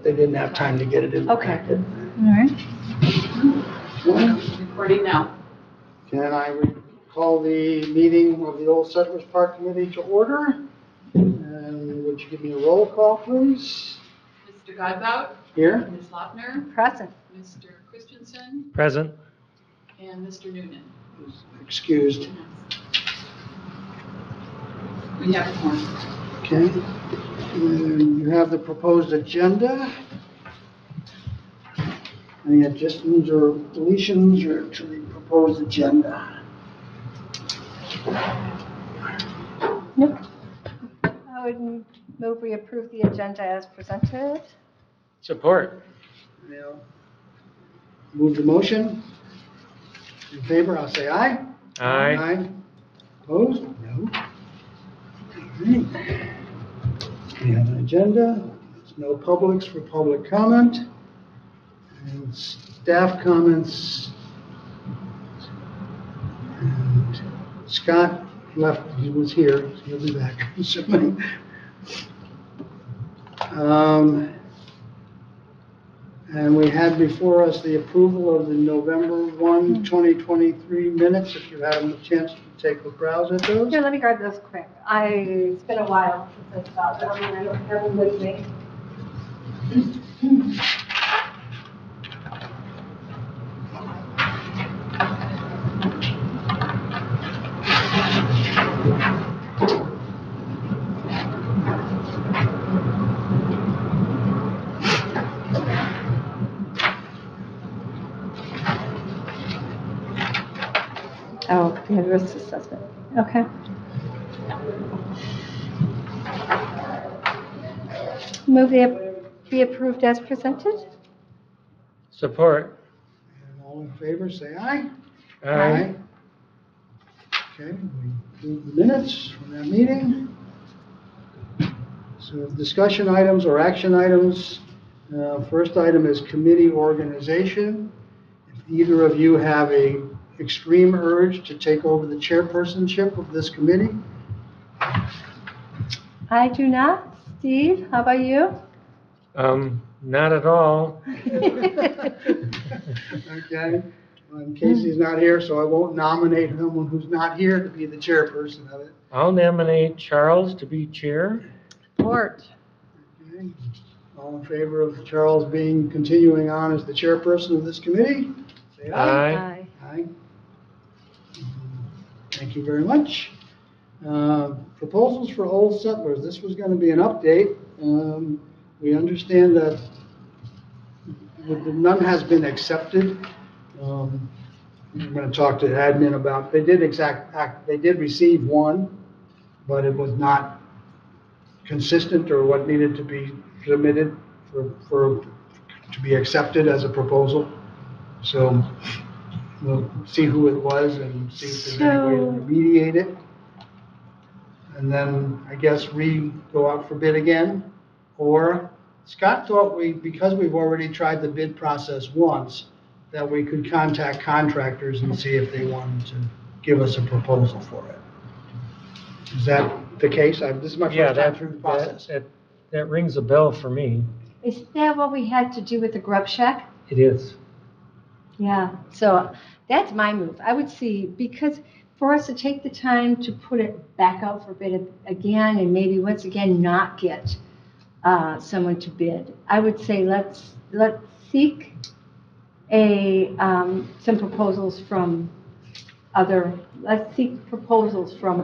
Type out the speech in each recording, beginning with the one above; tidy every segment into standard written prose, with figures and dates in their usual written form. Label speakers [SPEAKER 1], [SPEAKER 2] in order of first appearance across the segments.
[SPEAKER 1] they didn't have time to get it in the
[SPEAKER 2] Okay.
[SPEAKER 1] packet.
[SPEAKER 2] All right.
[SPEAKER 3] Recording now.
[SPEAKER 1] Can I call the meeting of the Old Settlers Park Committee to order? And would you give me a roll call, please?
[SPEAKER 3] Mr. Godbout?
[SPEAKER 1] Here.
[SPEAKER 3] Ms. Lochner?
[SPEAKER 2] Present.
[SPEAKER 3] Mr. Christensen?
[SPEAKER 4] Present.
[SPEAKER 3] And Mr. Noonan?
[SPEAKER 1] Excused.
[SPEAKER 3] We have one.
[SPEAKER 1] Okay. And you have the proposed agenda. Any adjustments or deletions or to the proposed agenda?
[SPEAKER 2] Nope. I would move we approve the agenda as presented.
[SPEAKER 4] Support.
[SPEAKER 1] Now, move the motion. In favor, I'll say aye.
[SPEAKER 4] Aye.
[SPEAKER 1] Opposed? No. All right. We have an agenda. There's no publics for public comment. And staff comments. And Scott left, he was here, so he'll be back, I'm assuming. And we had before us the approval of the November 1, 2023 minutes, if you had a chance to take a browse at those.
[SPEAKER 2] Here, let me grab those quick. It's been a while since I saw them, and I don't have them with me. Oh, the risk assessment. Okay. Move be approved as presented.
[SPEAKER 4] Support.
[SPEAKER 1] And all in favor, say aye.
[SPEAKER 4] Aye.
[SPEAKER 1] Okay, we approve the minutes from that meeting. So discussion items or action items. First item is committee organization. If either of you have a extreme urge to take over the chairpersonship of this committee.
[SPEAKER 2] I do not. Steve, how about you?
[SPEAKER 4] Not at all.
[SPEAKER 1] Okay, Casey's not here, so I won't nominate someone who's not here to be the chairperson of it.
[SPEAKER 4] I'll nominate Charles to be chair.
[SPEAKER 2] Support.
[SPEAKER 1] Okay. All in favor of Charles continuing on as the chairperson of this committee? Say aye.
[SPEAKER 4] Aye.
[SPEAKER 1] Aye. Thank you very much. Proposals for Old Settlers. This was going to be an update. We understand that none has been accepted. I'm going to talk to admin about. They did receive one, but it was not consistent or what needed to be submitted to be accepted as a proposal. So we'll see who it was and see if there's any way to remediate it. And then I guess go out for bid again. Or Scott thought because we've already tried the bid process once, that we could contact contractors and see if they wanted to give us a proposal for it. Is that the case? This is my first time through the process.
[SPEAKER 4] That rings a bell for me.
[SPEAKER 2] Is that what we had to do with the grub shack?
[SPEAKER 4] It is.
[SPEAKER 2] Yeah, so that's my move. I would see, because for us to take the time to put it back out for bid again and maybe once again not get someone to bid, I would say let's seek some proposals from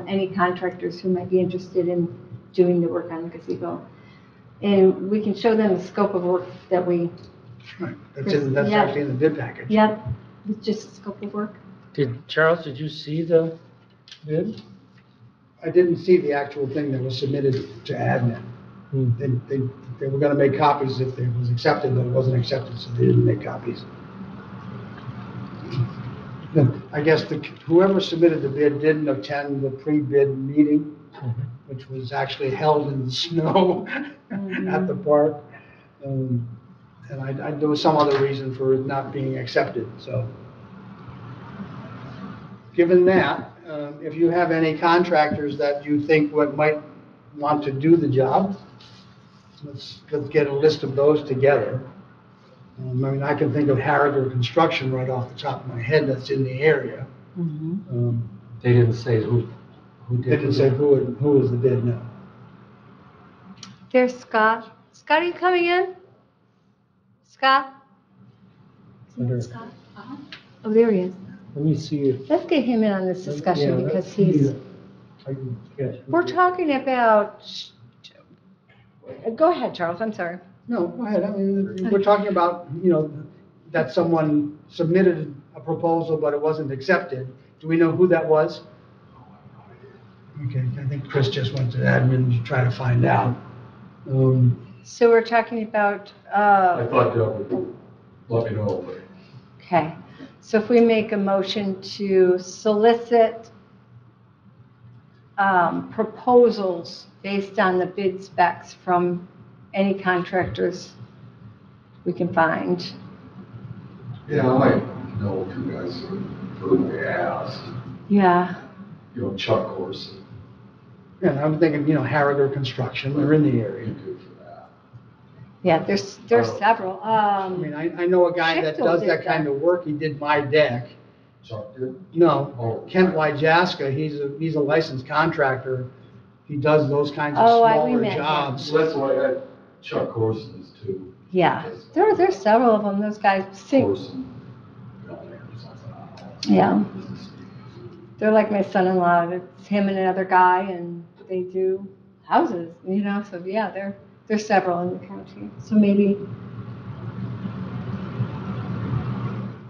[SPEAKER 2] any contractors who might be interested in doing the work on the gazebo. And we can show them the scope of work that we...
[SPEAKER 1] Right. That's actually in the bid package.
[SPEAKER 2] Yep, it's just the scope of work.
[SPEAKER 4] Charles, did you see the bid?
[SPEAKER 1] I didn't see the actual thing that was submitted to admin. They were going to make copies if it was accepted, but it wasn't accepted, so they didn't make copies. I guess whoever submitted the bid didn't attend the pre-bid meeting, which was actually held in the snow at the park. And there was some other reason for it not being accepted. So, given that, if you have any contractors that you think might want to do the job, let's get a list of those together. I mean, I can think of Harriger Construction right off the top of my head that's in the area.
[SPEAKER 5] They didn't say who
[SPEAKER 1] They
[SPEAKER 5] did.
[SPEAKER 1] didn't say who was the bid, no.
[SPEAKER 2] There's Scott. Scott, are you coming in? Scott?
[SPEAKER 4] Under-
[SPEAKER 2] Scott? Oh, there he is.
[SPEAKER 4] Let me see if.
[SPEAKER 2] Let's get him in on this discussion
[SPEAKER 4] Yeah,
[SPEAKER 2] because
[SPEAKER 4] let's see
[SPEAKER 2] he's,
[SPEAKER 4] if I can catch who
[SPEAKER 2] we're
[SPEAKER 4] did.
[SPEAKER 2] talking about, go ahead, Charles, I'm sorry.
[SPEAKER 1] No, go ahead. I mean, we're talking about, that someone submitted a proposal, but it wasn't accepted. Do we know who that was? Okay, I think Chris just went to admin to try to find out.
[SPEAKER 2] So we're talking about,
[SPEAKER 5] I thought that would let me know, but
[SPEAKER 2] okay. So if we make a motion to solicit proposals based on the bid specs from any contractors we can find.
[SPEAKER 5] yeah, I might know if you guys are verbally asked.
[SPEAKER 2] Yeah,
[SPEAKER 5] Chuck Corson,
[SPEAKER 1] Yeah, I'm thinking, Harriger Construction, they're in the area.
[SPEAKER 5] you good for that.
[SPEAKER 2] yeah, there's several.
[SPEAKER 1] I mean, I know a guy that
[SPEAKER 2] Schichtel
[SPEAKER 1] does
[SPEAKER 2] did
[SPEAKER 1] that kind of work. He did my deck.
[SPEAKER 5] Chuck did?
[SPEAKER 1] No,
[SPEAKER 5] Oh.
[SPEAKER 1] Kent Wyjaska, he's a licensed contractor. He does those kinds of
[SPEAKER 2] Oh, we
[SPEAKER 1] smaller
[SPEAKER 2] met him.
[SPEAKER 1] jobs.
[SPEAKER 5] So that's why Chuck Corson is too.
[SPEAKER 2] Yeah, there's several of them, those guys sing,
[SPEAKER 5] Corson down there or something.
[SPEAKER 2] yeah. They're like my son-in-law, it's him and another guy, and they do houses, so yeah, there's several in the county, so maybe,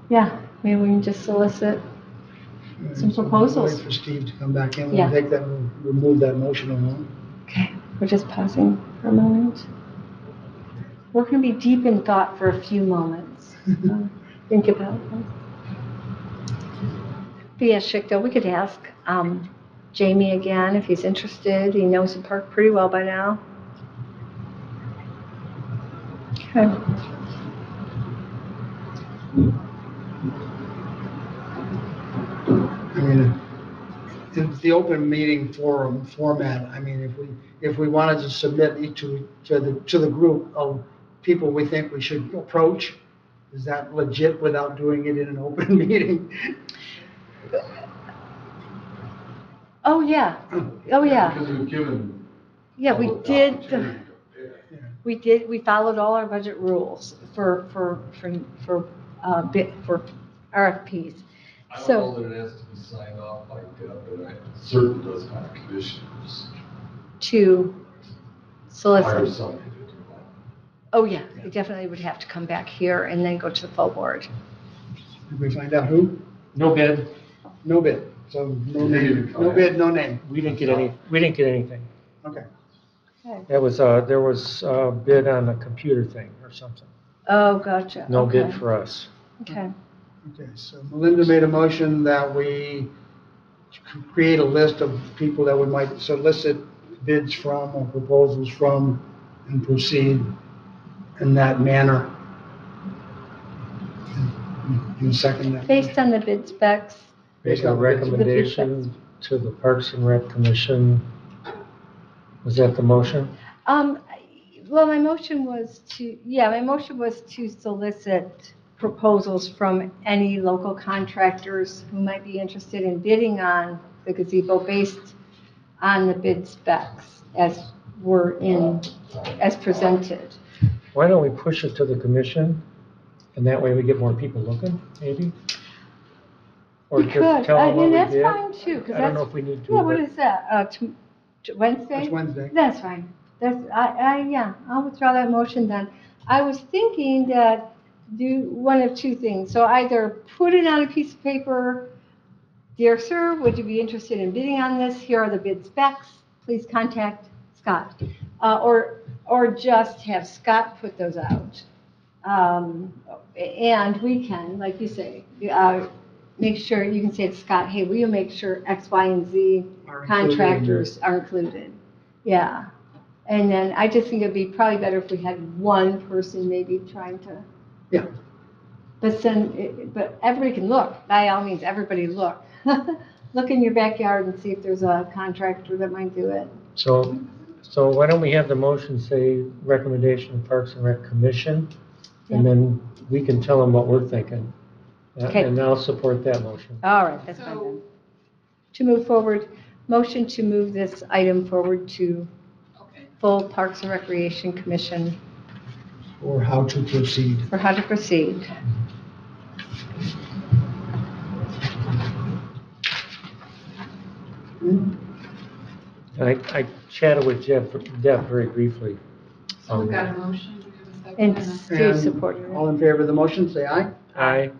[SPEAKER 2] yeah, maybe we can just solicit some
[SPEAKER 1] So
[SPEAKER 2] proposals.
[SPEAKER 1] Wait for Steve to come back in.
[SPEAKER 2] Yeah.
[SPEAKER 1] We'll take that, remove that motion alone.
[SPEAKER 2] Okay, we're just pausing for a moment. We're gonna be deep in thought for a few moments. Think about it. But yeah, Schichtel, we could ask Jamie again if he's interested. He knows the park pretty well by now. Okay.
[SPEAKER 1] I mean, it's the open meeting forum format. I mean, if we wanted to submit it to the group of people we think we should approach, is that legit without doing it in an open meeting?
[SPEAKER 2] Oh, yeah. Oh, yeah.
[SPEAKER 5] Because we've given.
[SPEAKER 2] Yeah, we
[SPEAKER 5] public
[SPEAKER 2] did,
[SPEAKER 5] opportunity to bid.
[SPEAKER 2] we followed all our budget rules for RFPs.
[SPEAKER 5] I don't
[SPEAKER 2] So,
[SPEAKER 5] know that it has to be signed off by Deb, but I certainly does have commissioners
[SPEAKER 2] to
[SPEAKER 5] hire
[SPEAKER 2] solicit.
[SPEAKER 5] somebody to do that.
[SPEAKER 2] Oh, yeah, they definitely would have to come back here and then go to the full board.
[SPEAKER 1] Did we find out who?
[SPEAKER 4] No bid.
[SPEAKER 1] No bid. So no
[SPEAKER 5] They didn't
[SPEAKER 1] name.
[SPEAKER 5] even come
[SPEAKER 1] No
[SPEAKER 5] out.
[SPEAKER 1] bid, no name.
[SPEAKER 4] We didn't get anything.
[SPEAKER 1] Okay.
[SPEAKER 2] Okay.
[SPEAKER 4] There was a bid on a computer thing or something.
[SPEAKER 2] Oh, gotcha.
[SPEAKER 4] No bid
[SPEAKER 2] Okay.
[SPEAKER 4] for us.
[SPEAKER 2] Okay.
[SPEAKER 1] Okay, so Melinda made a motion that we create a list of people that we might solicit bids from or proposals from and proceed in that manner. You second that?
[SPEAKER 2] Based on the bid specs,
[SPEAKER 4] Make a
[SPEAKER 1] on the bids.
[SPEAKER 4] recommendation to the Parks and Rec Commission. Was that the motion?
[SPEAKER 2] well, my motion was to solicit proposals from any local contractors who might be interested in bidding on the gazebo based on the bid specs as presented.
[SPEAKER 4] Why don't we push it to the commission? And that way we get more people looking, maybe? Or
[SPEAKER 2] We
[SPEAKER 4] just
[SPEAKER 2] could,
[SPEAKER 4] tell them what
[SPEAKER 2] and
[SPEAKER 4] we
[SPEAKER 2] that's
[SPEAKER 4] did?
[SPEAKER 2] fine too, because
[SPEAKER 4] I don't know
[SPEAKER 2] that's,
[SPEAKER 4] if we need to.
[SPEAKER 2] yeah, what
[SPEAKER 4] but-
[SPEAKER 2] is that, Wednesday?
[SPEAKER 1] It's Wednesday.
[SPEAKER 2] That's fine. Yeah, I'll withdraw that motion then. I was thinking that do one of two things. So either put it on a piece of paper, dear sir, would you be interested in bidding on this? Here are the bid specs. Please contact Scott. Or just have Scott put those out. And we can, like you say, make sure, you can say to Scott, hey, will you make sure X, Y, and Z
[SPEAKER 1] Are included.
[SPEAKER 2] contractors are included? Yeah. And then I just think it'd be probably better if we had one person maybe trying to.
[SPEAKER 1] Yeah.
[SPEAKER 2] But everybody can look. By all means, everybody look. Look in your backyard and see if there's a contractor that might do it.
[SPEAKER 4] So So why don't we have the motion say recommendation of Parks and Rec Commission, and
[SPEAKER 2] Yeah.
[SPEAKER 4] then we can tell them what we're thinking.
[SPEAKER 2] Okay.
[SPEAKER 4] And I'll support that motion.
[SPEAKER 2] All right, that's fine
[SPEAKER 3] So-
[SPEAKER 2] then. To move forward, motion to move this item forward to
[SPEAKER 3] Okay.
[SPEAKER 2] full Parks and Recreation Commission
[SPEAKER 1] Or how to proceed.
[SPEAKER 2] for how to proceed.
[SPEAKER 4] I chatted with Deb very briefly.
[SPEAKER 3] So we've got a motion, do we have a second?
[SPEAKER 2] And
[SPEAKER 3] And a-
[SPEAKER 2] Steve
[SPEAKER 1] And
[SPEAKER 2] supported
[SPEAKER 1] all
[SPEAKER 2] it.
[SPEAKER 1] in favor of the motion, say aye.
[SPEAKER 4] Aye.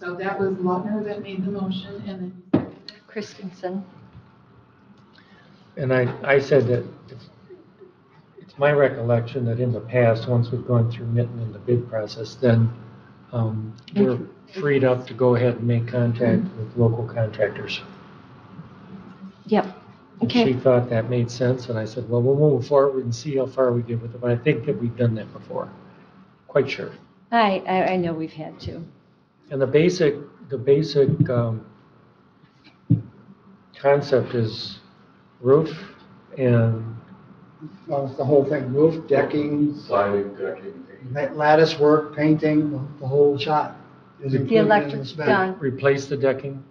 [SPEAKER 3] So that was Lautner that made the motion, and then you seconded it.
[SPEAKER 2] Christensen.
[SPEAKER 4] And I said that it's my recollection that in the past, once we've gone through Mitten in the bid process, then we're freed up to go ahead and make contact with local contractors.
[SPEAKER 2] Yep,
[SPEAKER 4] And she
[SPEAKER 2] okay.
[SPEAKER 4] thought that made sense, and I said, well, we'll move forward and see how far we get with it. But I think that we've done that before, quite sure.
[SPEAKER 2] I know we've had to.
[SPEAKER 4] And the basic concept is roof and
[SPEAKER 1] Well, it's the whole thing, roof, decking,
[SPEAKER 5] Siding, decking,
[SPEAKER 1] lattice work, painting, the whole shot. is
[SPEAKER 2] The
[SPEAKER 1] included in
[SPEAKER 2] electric's
[SPEAKER 1] spec.
[SPEAKER 2] done.
[SPEAKER 4] replace the decking.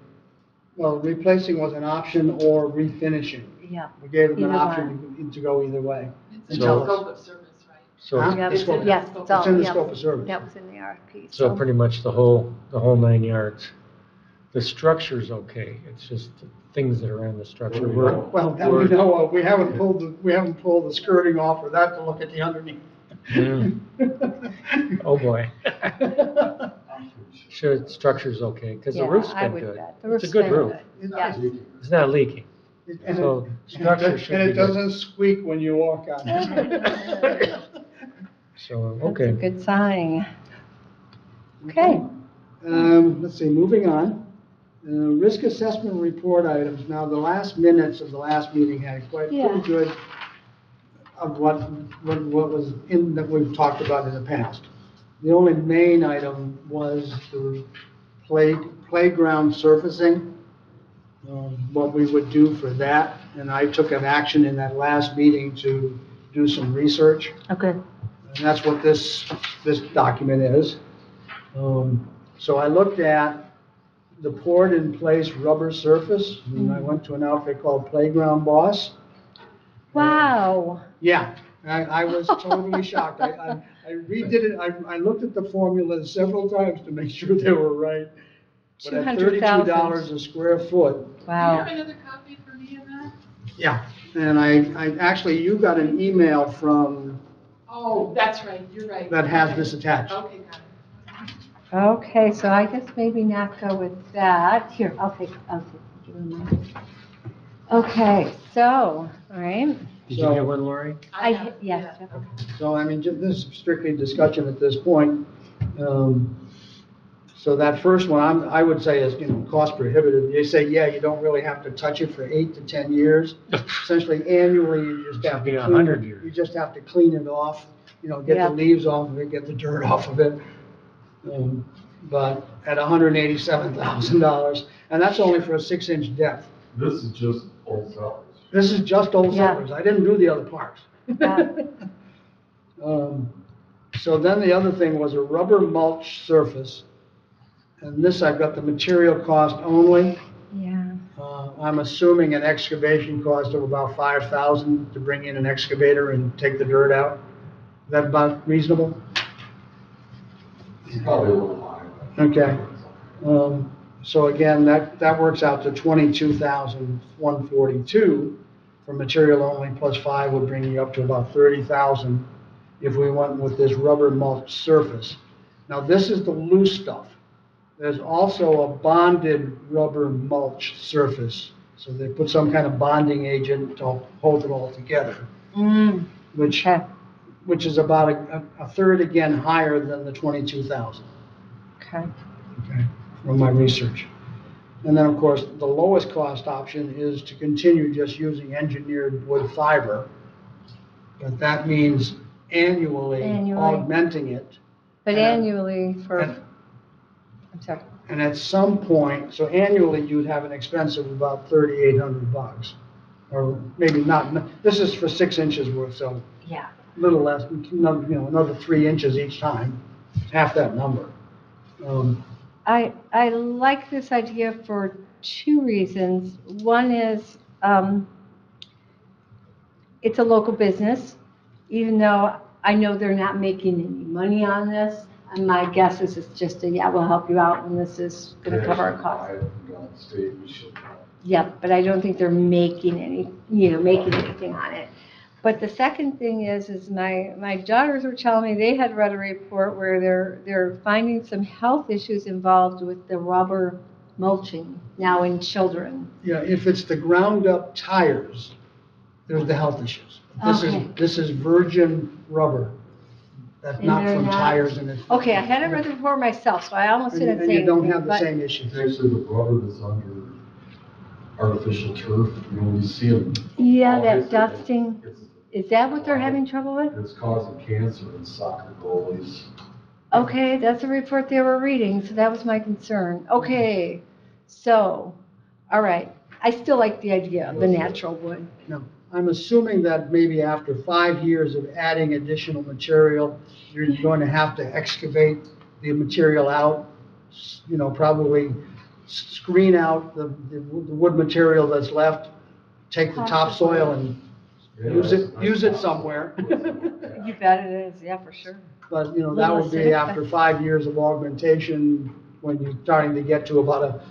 [SPEAKER 1] Well, replacing was an option or refinishing.
[SPEAKER 2] Yeah.
[SPEAKER 1] We gave them an
[SPEAKER 2] Either
[SPEAKER 1] option to go either way.
[SPEAKER 3] It's in
[SPEAKER 4] So-
[SPEAKER 3] the scope of service, right?
[SPEAKER 4] So,
[SPEAKER 1] Huh?
[SPEAKER 2] Yep,
[SPEAKER 1] It's scope-
[SPEAKER 2] yes, it's all,
[SPEAKER 1] It's in the
[SPEAKER 2] yep.
[SPEAKER 1] scope of service.
[SPEAKER 2] That was in the RFP.
[SPEAKER 4] so pretty much the whole 9 yards. The structure's okay, it's just the things that are on the structure.
[SPEAKER 1] Well, that we know of, we haven't pulled the skirting off or that to look at the underneath.
[SPEAKER 4] Oh, boy. Sure, structure's okay, because the
[SPEAKER 2] Yeah,
[SPEAKER 4] roof's
[SPEAKER 2] I
[SPEAKER 4] been
[SPEAKER 2] would
[SPEAKER 4] good.
[SPEAKER 2] bet. The
[SPEAKER 4] It's a
[SPEAKER 2] roof's
[SPEAKER 4] good
[SPEAKER 2] been
[SPEAKER 4] roof.
[SPEAKER 2] good.
[SPEAKER 1] Yes.
[SPEAKER 2] Yes.
[SPEAKER 4] It's not leaking.
[SPEAKER 1] And
[SPEAKER 4] So structure should
[SPEAKER 1] and
[SPEAKER 4] be
[SPEAKER 1] it
[SPEAKER 4] good.
[SPEAKER 1] doesn't squeak when you walk on it.
[SPEAKER 4] So,
[SPEAKER 2] That's a
[SPEAKER 4] okay.
[SPEAKER 2] good sign. Okay.
[SPEAKER 1] Let's see, moving on. Risk assessment report items. Now, the last minutes of the last meeting had quite
[SPEAKER 2] Yeah.
[SPEAKER 1] pretty good of what was in, that we've talked about in the past. The only main item was the playground surfacing, what we would do for that. And I took an action in that last meeting to do some research.
[SPEAKER 2] Okay.
[SPEAKER 1] And that's what this document is. So I looked at the poured-in-place rubber surface, and I went to an outfit called Playground Boss.
[SPEAKER 2] Wow.
[SPEAKER 1] Yeah, I was totally shocked. I redid it, I looked at the formula several times to make sure they were right. But at $32 a square foot,
[SPEAKER 3] Do you
[SPEAKER 2] Wow.
[SPEAKER 3] have another copy for me of that?
[SPEAKER 1] yeah. And I actually, you got an email from,
[SPEAKER 3] Oh, that's right, you're right.
[SPEAKER 1] that has
[SPEAKER 3] Okay.
[SPEAKER 1] this attached.
[SPEAKER 3] Okay, got it.
[SPEAKER 2] Okay, so I guess maybe not go with that. Here, I'll take, give him mine. Okay, so, all right.
[SPEAKER 4] Did you get one, Lori?
[SPEAKER 3] have-
[SPEAKER 2] Yes.
[SPEAKER 3] yeah.
[SPEAKER 1] So, I mean, this is strictly discussion at this point. So that first one, I would say is, cost prohibitive. They say, yeah, you don't really have to touch it for 8 to 10 years. Essentially annually, you just have
[SPEAKER 4] Should be
[SPEAKER 1] to clean
[SPEAKER 4] 100
[SPEAKER 1] it.
[SPEAKER 4] years.
[SPEAKER 1] You just have to clean it off, get
[SPEAKER 2] Yeah.
[SPEAKER 1] the leaves off of it, get the dirt off of it. But at $187,000, and that's only for a 6-inch depth.
[SPEAKER 5] This is just old sellers.
[SPEAKER 1] This is just Old
[SPEAKER 2] Yeah.
[SPEAKER 1] Settlers. I didn't do the other parts.
[SPEAKER 2] Yeah.
[SPEAKER 1] So then the other thing was a rubber mulch surface. And this, I've got the material cost only.
[SPEAKER 2] Yeah.
[SPEAKER 1] I'm assuming an excavation cost of about $5,000 to bring in an excavator and take the dirt out. Is that about reasonable?
[SPEAKER 5] It's probably a little high. but-
[SPEAKER 1] Okay. So again, that works out to $22,142 for material only, plus 5 would bring you up to about $30,000 if we went with this rubber mulch surface. Now, this is the loose stuff. There's also a bonded rubber mulch surface. So they put some kind of bonding agent to hold it all together,
[SPEAKER 2] Mm,
[SPEAKER 1] which
[SPEAKER 2] okay,
[SPEAKER 1] is about a third again higher than the 22,000.
[SPEAKER 2] okay.
[SPEAKER 1] Okay, from my research. And then, of course, the lowest cost option is to continue just using engineered wood fiber. But that means annually
[SPEAKER 2] Annually.
[SPEAKER 1] augmenting it.
[SPEAKER 2] But
[SPEAKER 1] And-
[SPEAKER 2] annually for,
[SPEAKER 1] And
[SPEAKER 2] I'm sorry.
[SPEAKER 1] and at some point, so annually you'd have an expense of about $3,800. or maybe not, this is for 6 inches worth, so
[SPEAKER 2] Yeah.
[SPEAKER 1] a little less, another 3 inches each time, half that number.
[SPEAKER 2] I like this idea for two reasons. One is, it's a local business, even though I know they're not making any money on this. And my guess is it's just a, yeah, we'll help you out when this is gonna cover our costs.
[SPEAKER 5] State, we should.
[SPEAKER 2] Yep, but I don't think they're making any, making anything on it. But the second thing is my daughters were telling me they had read a report where they're finding some health issues involved with the rubber mulching now in children.
[SPEAKER 1] Yeah, if it's the ground up tires, there's the health issues.
[SPEAKER 2] Okay.
[SPEAKER 1] This is virgin rubber. That's
[SPEAKER 2] And
[SPEAKER 1] not
[SPEAKER 2] they're
[SPEAKER 1] from
[SPEAKER 2] not-
[SPEAKER 1] tires and it's.
[SPEAKER 2] Okay, I hadn't read the report myself, so I almost
[SPEAKER 1] And
[SPEAKER 2] didn't
[SPEAKER 1] and
[SPEAKER 2] say
[SPEAKER 1] you don't
[SPEAKER 2] anything,
[SPEAKER 1] have the
[SPEAKER 2] but-
[SPEAKER 1] same issues.
[SPEAKER 5] Actually, the rubber that's under artificial turf, you see them.
[SPEAKER 2] Yeah,
[SPEAKER 5] all
[SPEAKER 2] that
[SPEAKER 5] over.
[SPEAKER 2] dusting,
[SPEAKER 5] It's-
[SPEAKER 2] is that what they're having trouble with?
[SPEAKER 5] It's causing cancer in soccer goalies.
[SPEAKER 2] Okay, that's the report they were reading, so that was my concern. Okay, so, all right, I still like the idea of the natural wood.
[SPEAKER 1] No, I'm assuming that maybe after 5 years of adding additional material, you're going to have to excavate the material out, probably screen out the wood material that's left, take the topsoil and use it somewhere.
[SPEAKER 2] You bet it is, yeah, for sure.
[SPEAKER 1] But, that
[SPEAKER 2] Little
[SPEAKER 1] would be
[SPEAKER 2] acidic,
[SPEAKER 1] after 5 years of augmentation, when you're starting to get to about a,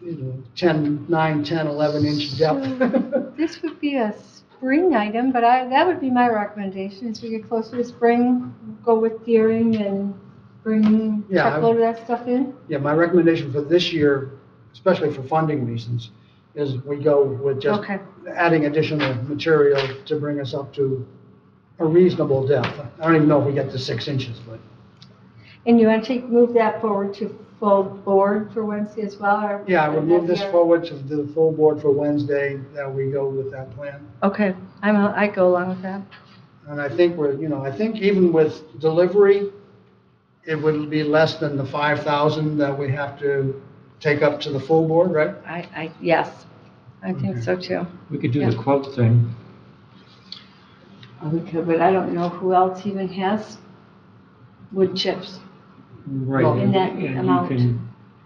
[SPEAKER 1] 9, 10, 11 inch depth.
[SPEAKER 2] So, this would be a spring item, but that would be my recommendation, as we get closer to spring, go with deering and bring
[SPEAKER 1] Yeah,
[SPEAKER 2] truckload of that stuff in.
[SPEAKER 1] Yeah, my recommendation for this year, especially for funding reasons, is we go with just
[SPEAKER 2] Okay.
[SPEAKER 1] adding additional material to bring us up to a reasonable depth. I don't even know if we get to 6 inches, but.
[SPEAKER 2] And you want to move that forward to full board for Wednesday as well, or?
[SPEAKER 1] Yeah, I would move this forward to the full board for Wednesday, that we go with that plan.
[SPEAKER 2] Okay, I go along with that.
[SPEAKER 1] And I think I think even with delivery, it would be less than the 5,000 that we have to take up to the full board, right?
[SPEAKER 2] Yes, I think so too.
[SPEAKER 4] We could do
[SPEAKER 2] Yeah.
[SPEAKER 4] the quote thing.
[SPEAKER 2] We could, but I don't know who else even has wood chips.
[SPEAKER 4] Right.
[SPEAKER 2] In that
[SPEAKER 4] and
[SPEAKER 2] amount.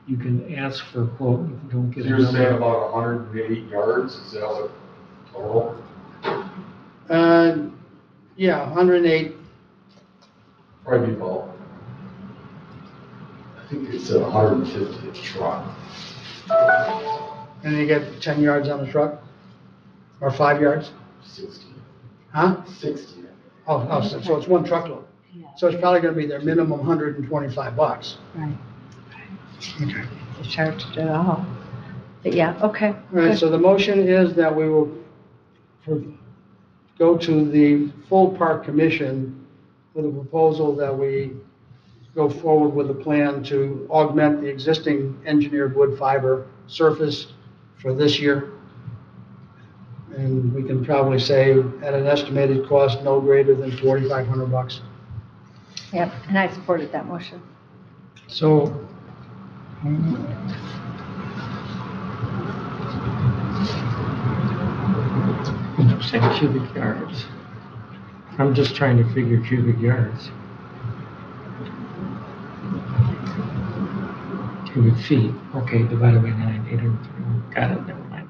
[SPEAKER 4] You can ask for a quote if you don't get a
[SPEAKER 5] You're saying
[SPEAKER 4] number.
[SPEAKER 5] about 108 yards, is that what total?
[SPEAKER 1] Yeah, 108.
[SPEAKER 5] Probably about, I think it said 150 a truck.
[SPEAKER 1] And you get 10 yards on the truck? Or 5 yards?
[SPEAKER 5] 60.
[SPEAKER 1] Huh?
[SPEAKER 5] 60.
[SPEAKER 1] Oh, so it's one truckload. So it's probably gonna be their minimum $125.
[SPEAKER 2] Right.
[SPEAKER 1] Okay.
[SPEAKER 2] They charged it all. But yeah, okay.
[SPEAKER 1] All right,
[SPEAKER 2] good.
[SPEAKER 1] so the motion is that we will go to the full park commission with a proposal that we go forward with a plan to augment the existing engineered wood fiber surface for this year. And we can probably say at an estimated cost no greater than $4,500.
[SPEAKER 2] Yep, and I supported that motion.
[SPEAKER 4] So, say cubic yards. I'm just trying to figure cubic yards. Cubic feet, okay, divided by 9, 830. Got it, never mind.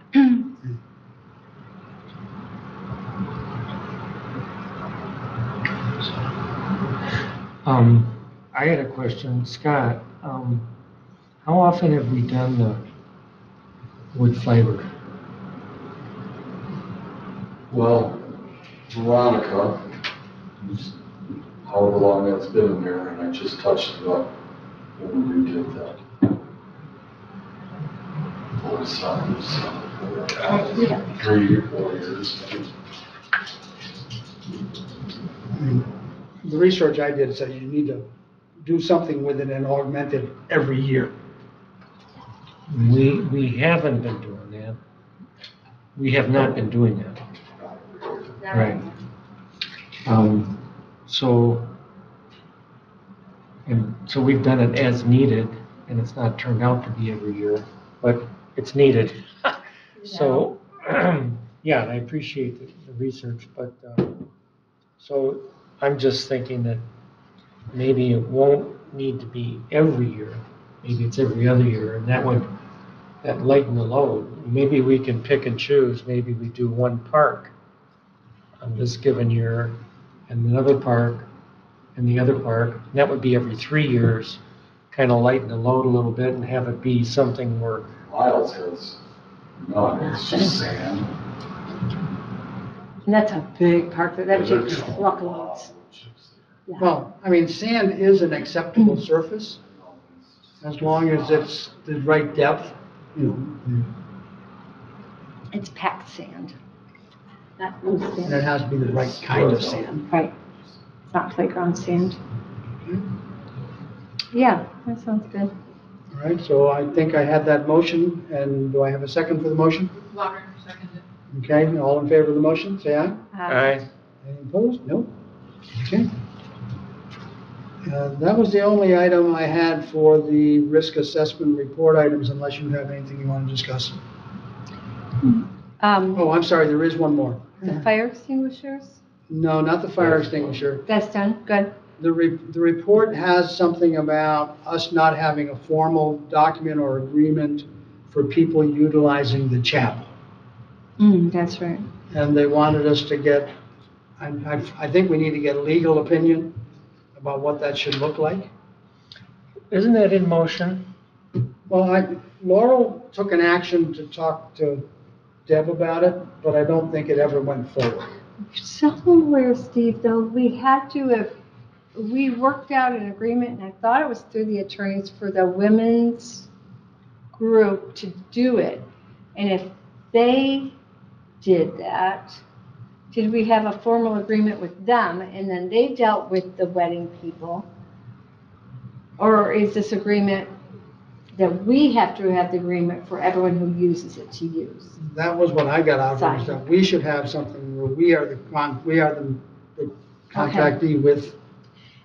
[SPEAKER 4] I had a question, Scott, how often have we done the wood fiber?
[SPEAKER 5] Well, Veronica, who's however long that's been in there, and I just touched it up when we redid that. Both sides, 3 or 4 years.
[SPEAKER 1] The research I did said you need to do something with it and augment it every year.
[SPEAKER 4] We haven't been doing that. We have not been doing that. Right. So we've done it as needed, and it's not turned out to be every year, but it's needed. So, Yeah, and I appreciate the research, but, so I'm just thinking that maybe it won't need to be every year. Maybe it's every other year, and that lighten the load. Maybe we can pick and choose. Maybe we do one park on this given year, and another park, and the other park. And that would be every 3 years, kind of lighten the load a little bit and have it be something where,
[SPEAKER 5] Miles has, no, it's just sand.
[SPEAKER 2] And that's a big park, that would
[SPEAKER 5] There's
[SPEAKER 2] take
[SPEAKER 5] a
[SPEAKER 2] truckloads.
[SPEAKER 5] lot of chips
[SPEAKER 2] Yeah.
[SPEAKER 1] Well, I mean, sand is an acceptable surface
[SPEAKER 5] there.
[SPEAKER 1] as long as it's the right depth, you know,
[SPEAKER 2] It's packed sand, not loose
[SPEAKER 1] and it
[SPEAKER 2] sand.
[SPEAKER 1] has to be the right kind of sand.
[SPEAKER 2] Right. It's not playground sand. Yeah, that sounds good.
[SPEAKER 1] All right, so I think I had that motion, and do I have a second for the motion?
[SPEAKER 3] Wagner seconded.
[SPEAKER 1] Okay, all in favor of the motion, say aye.
[SPEAKER 4] I,
[SPEAKER 1] Any opposed? No. Okay. That was the only item I had for the risk assessment report items, unless you have anything you want to discuss. Oh, I'm sorry, there is one more.
[SPEAKER 2] The fire extinguishers,
[SPEAKER 1] No, not the fire extinguisher.
[SPEAKER 2] that's done, good.
[SPEAKER 1] The report has something about us not having a formal document or agreement for people utilizing the chapel.
[SPEAKER 2] That's right.
[SPEAKER 1] And they wanted us to get, I think we need to get a legal opinion about what that should look like.
[SPEAKER 4] isn't that in motion?
[SPEAKER 1] Well, Laurel took an action to talk to Deb about it, but I don't think it ever went forward.
[SPEAKER 2] Somewhere, Steve, though, we worked out an agreement, and I thought it was through the attorneys for the women's group to do it. And if they did that, did we have a formal agreement with them, and then they dealt with the wedding people? Or is this agreement that we have to have the agreement for everyone who uses it to use?
[SPEAKER 1] That was what I got out of it, is
[SPEAKER 2] Fine.
[SPEAKER 1] that we should have something where we are the contractee with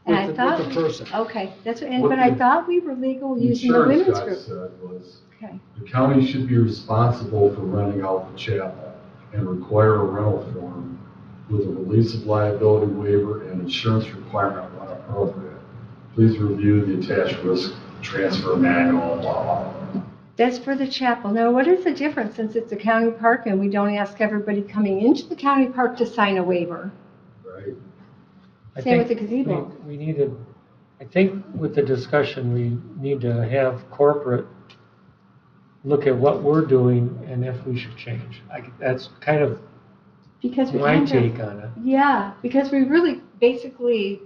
[SPEAKER 2] And I
[SPEAKER 1] with
[SPEAKER 2] thought,
[SPEAKER 1] the person.
[SPEAKER 2] okay,
[SPEAKER 5] What
[SPEAKER 2] but I
[SPEAKER 5] the-
[SPEAKER 2] thought we were legal
[SPEAKER 5] The
[SPEAKER 2] using the
[SPEAKER 5] insurance
[SPEAKER 2] women's
[SPEAKER 5] guy
[SPEAKER 2] group.
[SPEAKER 5] said was,
[SPEAKER 2] Okay,
[SPEAKER 5] the county should be responsible for renting out the chapel and require a rental form with a release of liability waiver and insurance requirement when appropriate. Please review the attached risk transfer manual, blah, blah, blah.
[SPEAKER 2] that's for the chapel. Now, what is the difference, since it's a county park and we don't ask everybody coming into the county park to sign a waiver?
[SPEAKER 5] Right?
[SPEAKER 4] I
[SPEAKER 2] Same with
[SPEAKER 4] think
[SPEAKER 2] the gazebo.
[SPEAKER 4] We needed, I think with the discussion, we need to have corporate look at what we're doing and if we should change. That's kind of
[SPEAKER 2] Because we
[SPEAKER 4] my
[SPEAKER 2] kind
[SPEAKER 4] take
[SPEAKER 2] of,
[SPEAKER 4] on it.
[SPEAKER 2] yeah, because we really basically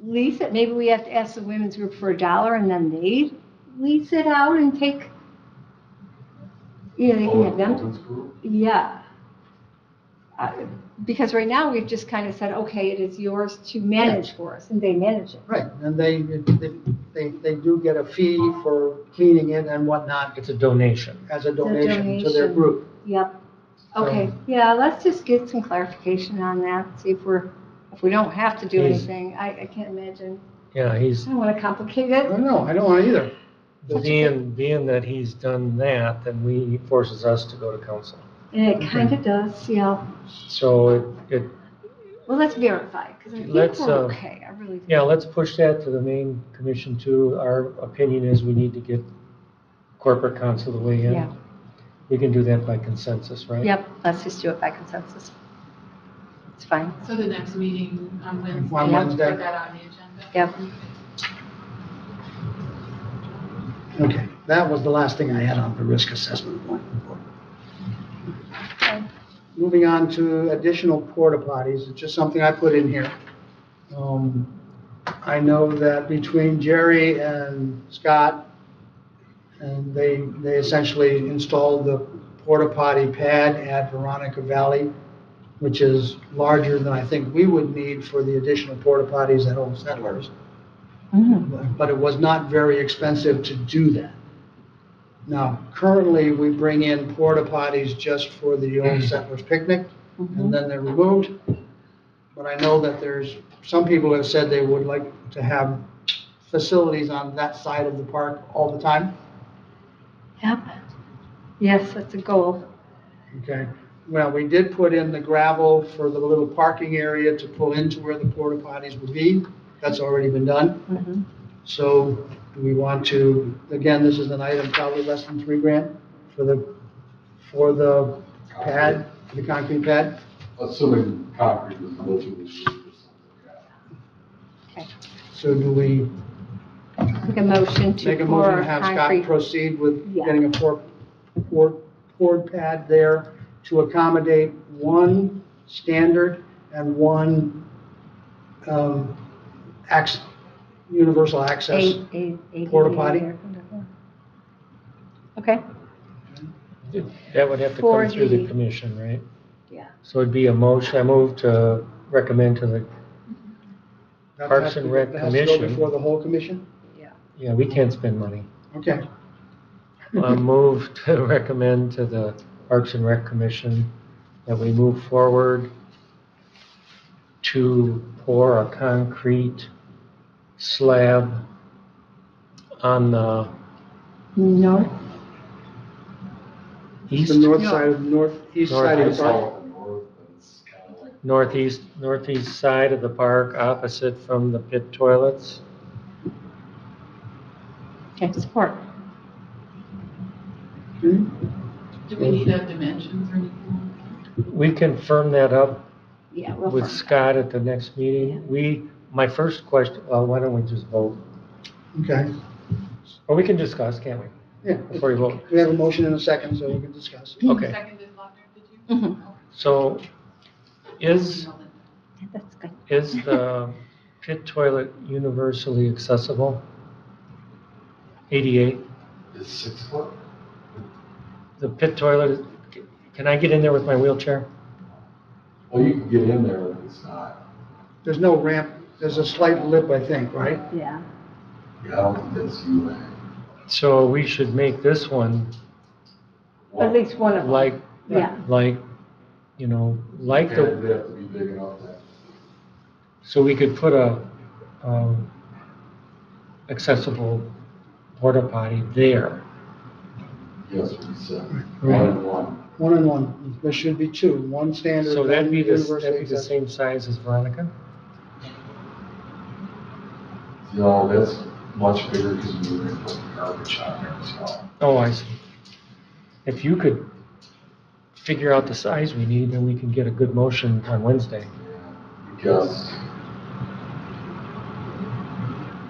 [SPEAKER 2] lease it. Maybe we have to ask the women's group for $1 and then they lease it out and take, they can have them.
[SPEAKER 5] Women's group?
[SPEAKER 2] Yeah. Because right now, we've just kind of said, okay, it is yours to manage for us, and they manage it.
[SPEAKER 1] Right, and they do get a fee for cleaning it and whatnot
[SPEAKER 4] It's a donation.
[SPEAKER 1] as a donation to their
[SPEAKER 2] donation.
[SPEAKER 1] group.
[SPEAKER 2] Yep. Okay, yeah, let's just get some clarification on that, see if we don't have to do
[SPEAKER 4] He's-
[SPEAKER 2] anything. I can't imagine.
[SPEAKER 4] Yeah,
[SPEAKER 2] I don't want to complicate
[SPEAKER 1] I
[SPEAKER 2] it.
[SPEAKER 1] don't know, I don't want either.
[SPEAKER 4] being that he's done that, then he forces us to go to council.
[SPEAKER 2] And it kind of does, yeah.
[SPEAKER 4] So it,
[SPEAKER 2] Well, let's verify, because I think
[SPEAKER 4] Let's,
[SPEAKER 2] we're okay, I really do.
[SPEAKER 4] yeah, let's push that to the main commission too. Our opinion is we need to get corporate counsel to weigh in.
[SPEAKER 2] Yeah.
[SPEAKER 4] We can do that by consensus, right?
[SPEAKER 2] Yep, let's just do it by consensus. It's fine.
[SPEAKER 3] So the next meeting on Wednesday.
[SPEAKER 1] On Wednesday.
[SPEAKER 3] Put that on the agenda.
[SPEAKER 2] Yep.
[SPEAKER 1] Okay, that was the last thing I had on the risk assessment point. Moving on to additional porta potties, it's just something I put in here. I know that between Jerry and Scott, and they essentially installed the porta potty pad at Veronica Valley, which is larger than I think we would need for the additional porta potties at Old Settlers. But it was not very expensive to do that. Now, currently, we bring in porta potties just for the Old Settlers picnic, and then they're removed. But I know that there's, some people have said they would like to have facilities on that side of the park all the time.
[SPEAKER 2] Yep. Yes, that's a goal.
[SPEAKER 1] Okay, well, we did put in the gravel for the little parking area to pull into where the porta potties would be. That's already been done.
[SPEAKER 2] Mhm.
[SPEAKER 1] So do we want to, again, this is an item probably less than $3,000 for the pad, the concrete pad?
[SPEAKER 5] Assuming concrete was built to the roof or something, yeah.
[SPEAKER 2] Okay.
[SPEAKER 1] So do we
[SPEAKER 2] Make a motion
[SPEAKER 1] make
[SPEAKER 2] to
[SPEAKER 1] a motion
[SPEAKER 2] pour
[SPEAKER 1] to have Scott
[SPEAKER 2] concrete.
[SPEAKER 1] proceed with
[SPEAKER 2] Yeah.
[SPEAKER 1] getting a poured pad there to accommodate one standard and one universal access? Porta potty?
[SPEAKER 2] Okay,
[SPEAKER 4] That would have to
[SPEAKER 2] For
[SPEAKER 4] come through the
[SPEAKER 2] the-
[SPEAKER 4] commission, right?
[SPEAKER 2] yeah.
[SPEAKER 4] So it'd be a motion, I move to recommend to the,
[SPEAKER 1] That
[SPEAKER 4] Parks
[SPEAKER 1] has to
[SPEAKER 4] and
[SPEAKER 1] go-
[SPEAKER 4] Rec
[SPEAKER 1] that has to go
[SPEAKER 4] Commission.
[SPEAKER 1] before the whole commission?
[SPEAKER 4] yeah, we can't spend money.
[SPEAKER 1] Okay.
[SPEAKER 4] I move to recommend to the Parks and Rec Commission that we move forward to pour a concrete slab on the
[SPEAKER 2] North,
[SPEAKER 4] east,
[SPEAKER 1] The northeast side of the
[SPEAKER 5] I
[SPEAKER 1] park?
[SPEAKER 5] saw it in the north, but it's kind of like.
[SPEAKER 4] northeast side of the park, opposite from the pit toilets.
[SPEAKER 2] okay, support.
[SPEAKER 1] Hmm?
[SPEAKER 3] Do we need to have dimensions or anything?
[SPEAKER 4] We can firm that up
[SPEAKER 2] Yeah, we'll
[SPEAKER 4] with
[SPEAKER 2] find out.
[SPEAKER 4] Scott at the next meeting. My first question, well, why don't we just vote?
[SPEAKER 1] Okay,
[SPEAKER 4] Or we can discuss, can't we?
[SPEAKER 1] yeah.
[SPEAKER 4] Before you vote.
[SPEAKER 1] We have a motion in a second, so we can discuss.
[SPEAKER 4] Okay,
[SPEAKER 3] Seconded, Lautner, did you?
[SPEAKER 2] Mhm.
[SPEAKER 3] Okay.
[SPEAKER 4] so is
[SPEAKER 2] That's good.
[SPEAKER 4] the pit toilet universally accessible? 88?
[SPEAKER 5] It's 6 foot?
[SPEAKER 4] The pit toilet, can I get in there with my wheelchair?
[SPEAKER 5] Well, you can get in there, but it's not,
[SPEAKER 1] There's no ramp, there's a slight lip, I think, right?
[SPEAKER 2] Yeah,
[SPEAKER 5] yeah, I don't think that's you.
[SPEAKER 4] So we should make this one
[SPEAKER 2] at least one of them.
[SPEAKER 4] like,
[SPEAKER 2] Yeah,
[SPEAKER 4] like, you know, like
[SPEAKER 5] It'd
[SPEAKER 4] the,
[SPEAKER 5] have to be big enough that,
[SPEAKER 4] so we could put a accessible porta potty there.
[SPEAKER 5] yes, we said,
[SPEAKER 4] Right.
[SPEAKER 5] 1 and 1.
[SPEAKER 1] One and one. There should be two, one standard.
[SPEAKER 4] So that'd
[SPEAKER 1] one
[SPEAKER 4] be
[SPEAKER 1] universally
[SPEAKER 4] that'd be the
[SPEAKER 1] accessible.
[SPEAKER 4] same size as Veronica?
[SPEAKER 5] No, that's much bigger because we were going to put the garbage on there as well.
[SPEAKER 4] Oh, I see. If you could figure out the size we need, then we can get a good motion on Wednesday.
[SPEAKER 5] Because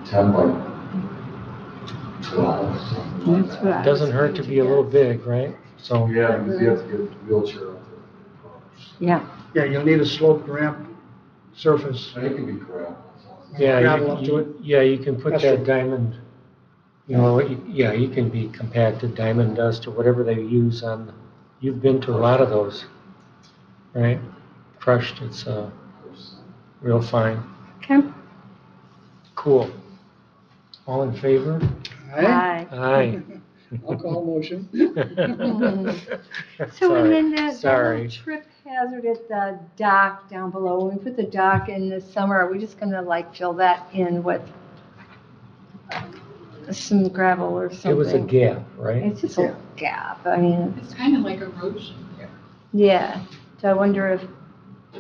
[SPEAKER 5] 10 by 12, something like
[SPEAKER 2] that's
[SPEAKER 5] that.
[SPEAKER 2] what I
[SPEAKER 4] Doesn't
[SPEAKER 2] was
[SPEAKER 4] hurt
[SPEAKER 2] going
[SPEAKER 4] to be a little big, right? So,
[SPEAKER 5] Yeah, because you have to get a wheelchair up there.
[SPEAKER 2] Yeah,
[SPEAKER 1] Yeah, you'll need a sloped ramp surface.
[SPEAKER 5] And it can be gravel.
[SPEAKER 4] yeah,
[SPEAKER 1] Gravel up to it?
[SPEAKER 4] yeah, you can put
[SPEAKER 1] That's
[SPEAKER 4] that
[SPEAKER 1] true.
[SPEAKER 4] diamond, you know, yeah, you can be compacted diamond dust or whatever they use on, you've been to a lot of those, right? Crushed, it's real fine.
[SPEAKER 2] okay.
[SPEAKER 4] Cool. All in favor?
[SPEAKER 1] All right?
[SPEAKER 2] Aye.
[SPEAKER 4] Aye.
[SPEAKER 1] I'll call motion.
[SPEAKER 2] So and then that
[SPEAKER 4] Sorry.
[SPEAKER 2] little trip hazard at the dock down below, when we put the dock in the summer, are we just gonna like fill that in with some gravel or something?
[SPEAKER 4] It was a gap, right?
[SPEAKER 2] It's just a gap, I mean,
[SPEAKER 3] It's kind of like erosion there.
[SPEAKER 2] yeah, so I wonder if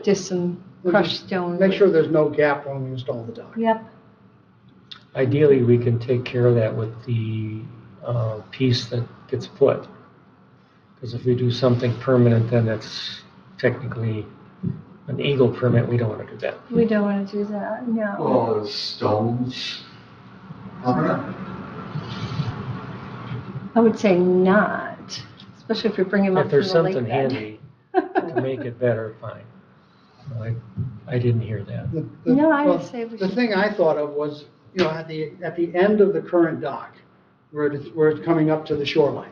[SPEAKER 2] just some crushed stone.
[SPEAKER 1] Make sure there's no gap when we install the dock.
[SPEAKER 2] Yep,
[SPEAKER 4] Ideally, we can take care of that with the piece that gets put. Because if we do something permanent, then it's technically an Eagle permit, we don't want to do that.
[SPEAKER 2] we don't wanna do that, no.
[SPEAKER 5] Well, there's stones.
[SPEAKER 2] I would say not, especially if we bring him up
[SPEAKER 4] If
[SPEAKER 2] from
[SPEAKER 4] there's
[SPEAKER 2] the lake
[SPEAKER 4] something
[SPEAKER 2] bed.
[SPEAKER 4] handy to make it better, fine. No, I didn't hear that.
[SPEAKER 2] No, I would
[SPEAKER 1] well,
[SPEAKER 2] say we
[SPEAKER 1] The
[SPEAKER 2] should-
[SPEAKER 1] thing I thought of was, you know, at the end of the current dock, where it's coming up to the shoreline,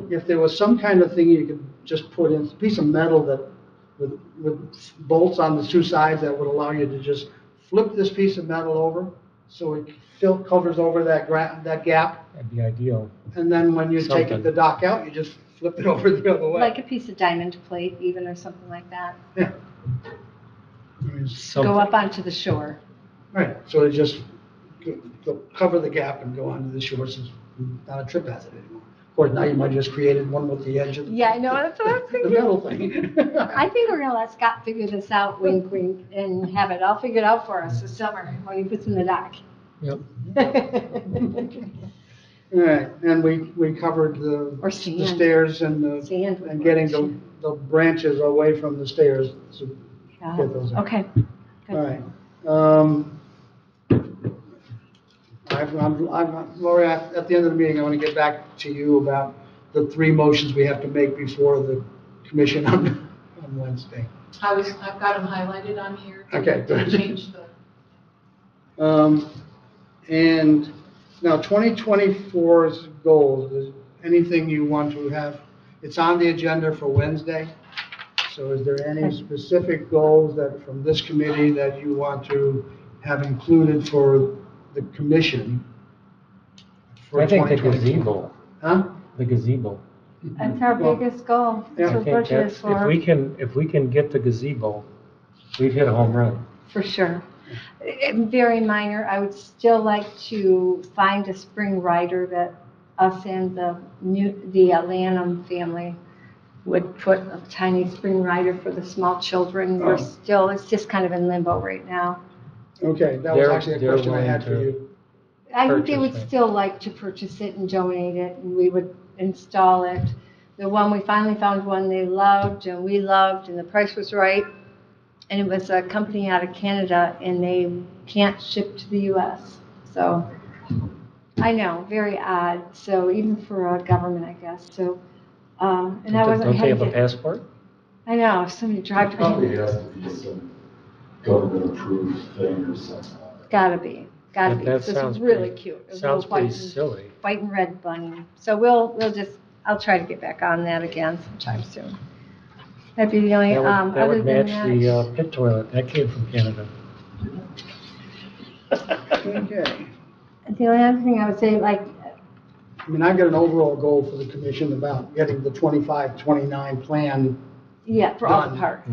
[SPEAKER 1] if there was some kind of thing you could just put in, a piece of metal that, with bolts on the two sides that would allow you to just flip this piece of metal over, so it covers over that gap,
[SPEAKER 4] That'd be ideal.
[SPEAKER 1] and then when you take
[SPEAKER 4] Something.
[SPEAKER 1] the dock out, you just flip it over the other way.
[SPEAKER 2] Like a piece of diamond plate even, or something like that.
[SPEAKER 1] Yeah. I mean,
[SPEAKER 2] Go
[SPEAKER 4] Something.
[SPEAKER 2] up onto the shore.
[SPEAKER 1] Right, so it just cover the gap and go onto the shore, so it's not a trip hazard anymore. Of course, now you might have just created one with the edge of the.
[SPEAKER 2] Yeah, I know, that's what I was
[SPEAKER 1] The
[SPEAKER 2] thinking.
[SPEAKER 1] metal thing.
[SPEAKER 2] I think we're gonna let Scott figure this out, wink, wink, and have it all figured out for us this summer when he puts in the dock.
[SPEAKER 4] Yep.
[SPEAKER 1] All right, and we covered the
[SPEAKER 2] Or
[SPEAKER 1] the
[SPEAKER 2] sand.
[SPEAKER 1] stairs and the,
[SPEAKER 2] Sand would
[SPEAKER 1] and getting
[SPEAKER 2] work.
[SPEAKER 1] the branches away from the stairs. So get those in.
[SPEAKER 2] Okay.
[SPEAKER 1] All right. Lori, at the end of the meeting, I want to get back to you about the 3 motions we have to make before the commission on Wednesday.
[SPEAKER 3] I've got them highlighted on here.
[SPEAKER 1] Okay,
[SPEAKER 3] To
[SPEAKER 1] good.
[SPEAKER 3] change the,
[SPEAKER 1] And now 2024's goals, is anything you want to have? It's on the agenda for Wednesday. So is there any specific goals that, from this committee, that you want to have included for the commission? For
[SPEAKER 4] I think the
[SPEAKER 1] 2024?
[SPEAKER 4] gazebo,
[SPEAKER 1] Huh?
[SPEAKER 4] the gazebo.
[SPEAKER 2] That's our
[SPEAKER 1] Well,
[SPEAKER 2] biggest goal.
[SPEAKER 1] yeah.
[SPEAKER 2] That's
[SPEAKER 4] I
[SPEAKER 2] what
[SPEAKER 4] think
[SPEAKER 2] budget is
[SPEAKER 4] that's,
[SPEAKER 2] for.
[SPEAKER 4] if we can get the gazebo, we've hit a home run.
[SPEAKER 2] For sure. Very minor. I would still like to find a spring rider that us and the Lanham family would put a tiny spring rider for the small children. We're
[SPEAKER 1] Oh.
[SPEAKER 2] still, it's just kind of in limbo right now.
[SPEAKER 1] Okay, that was
[SPEAKER 4] They're-
[SPEAKER 1] actually a
[SPEAKER 4] they're
[SPEAKER 1] question I had for
[SPEAKER 4] willing to-
[SPEAKER 1] you.
[SPEAKER 2] I think they would
[SPEAKER 4] Purchase it.
[SPEAKER 2] still like to purchase it and donate it, and we would install it. The one, we finally found one they loved and we loved, and the price was right. And it was a company out of Canada, and they can't ship to the US. So, I know, very odd. So even for a government, I guess. So, and I wasn't
[SPEAKER 4] Don't they have a
[SPEAKER 2] hesitant.
[SPEAKER 4] passport?
[SPEAKER 2] I know, somebody drive.
[SPEAKER 5] Probably has to be some government approved thing or something.
[SPEAKER 2] Gotta be.
[SPEAKER 4] That
[SPEAKER 2] So it's
[SPEAKER 4] sounds
[SPEAKER 2] really
[SPEAKER 4] pretty-
[SPEAKER 2] cute. A
[SPEAKER 4] Sounds
[SPEAKER 2] little
[SPEAKER 4] pretty
[SPEAKER 2] white
[SPEAKER 4] silly.
[SPEAKER 2] and red bunny. So we'll just, I'll try to get back on that again sometime soon. That'd be the only,
[SPEAKER 4] That would
[SPEAKER 2] other than
[SPEAKER 4] match
[SPEAKER 2] that.
[SPEAKER 4] the pit toilet. That came from Canada.
[SPEAKER 1] Okay.
[SPEAKER 2] The only other thing I would say, like,
[SPEAKER 1] I mean, I've got an overall goal for the commission about getting the 25-29 plan
[SPEAKER 2] yeah, for all the
[SPEAKER 1] Done.
[SPEAKER 2] parks.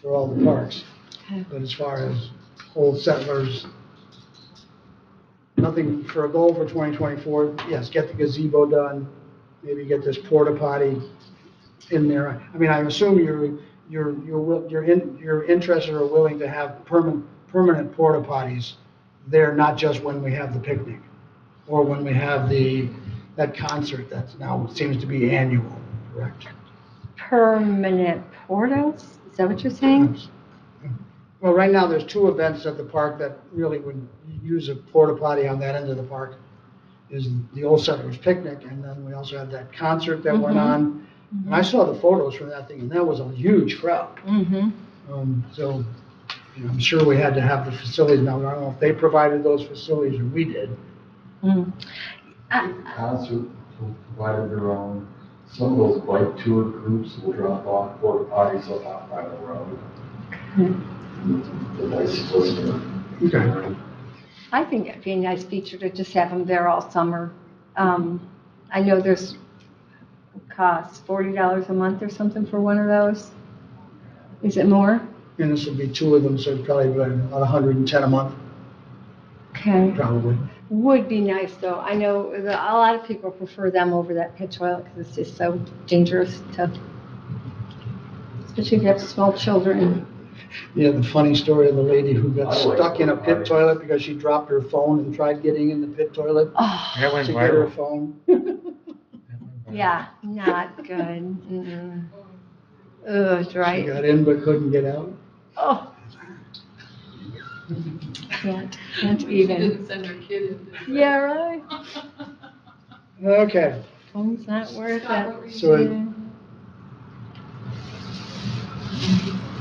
[SPEAKER 1] For all the parks.
[SPEAKER 2] Okay.
[SPEAKER 1] But as far as old settlers, nothing for a goal for 2024. Yes, get the gazebo done, maybe get this porta potty in there. I mean, I assume you're interested or willing to have permanent porta potties there, not just when we have the picnic or when we have that concert that's now seems to be annual, correct?
[SPEAKER 2] Permanent portals? Is that what you're saying?
[SPEAKER 1] Well, right now, there's 2 events at the park that really would use a porta potty on that end of the park. Is the Old Settlers Picnic, and then we also had that concert that went on. And I saw the photos from that thing, and that was a huge crowd.
[SPEAKER 2] Mm-hmm.
[SPEAKER 1] So, you know, I'm sure we had to have the facilities. Now, I don't know if they provided those facilities or we did.
[SPEAKER 2] Mm.
[SPEAKER 5] Concert provided their own. Some of those bike tour groups will drop off porta potties up by the road. The bicyclists are.
[SPEAKER 1] Okay.
[SPEAKER 2] I think it'd be a nice feature to just have them there all summer. I know there's costs $40 a month or something for one of those. Is it more?
[SPEAKER 1] And this would be 2 of them, so it'd probably be about 110 a month,
[SPEAKER 2] Okay.
[SPEAKER 1] probably.
[SPEAKER 2] Would be nice though. I know a lot of people prefer them over that pit toilet because it's just so dangerous to, especially if you have small children.
[SPEAKER 1] Yeah, the funny story of the lady who got
[SPEAKER 5] I like
[SPEAKER 1] stuck in a
[SPEAKER 5] porta
[SPEAKER 1] pit
[SPEAKER 5] potties.
[SPEAKER 1] toilet because she dropped her phone and tried getting in the pit toilet
[SPEAKER 2] Oh,
[SPEAKER 4] That went
[SPEAKER 1] to get her
[SPEAKER 4] viral.
[SPEAKER 1] phone.
[SPEAKER 2] yeah, not good. Mm-mm. Ugh,
[SPEAKER 1] She
[SPEAKER 2] right.
[SPEAKER 1] got in but couldn't get out.
[SPEAKER 2] Oh. Can't
[SPEAKER 3] she
[SPEAKER 2] even.
[SPEAKER 3] didn't send her kid in.
[SPEAKER 2] Yeah, right.
[SPEAKER 1] Okay,
[SPEAKER 2] Phone's not worth
[SPEAKER 3] Scott, what were
[SPEAKER 2] it.
[SPEAKER 3] you
[SPEAKER 1] So-
[SPEAKER 3] saying?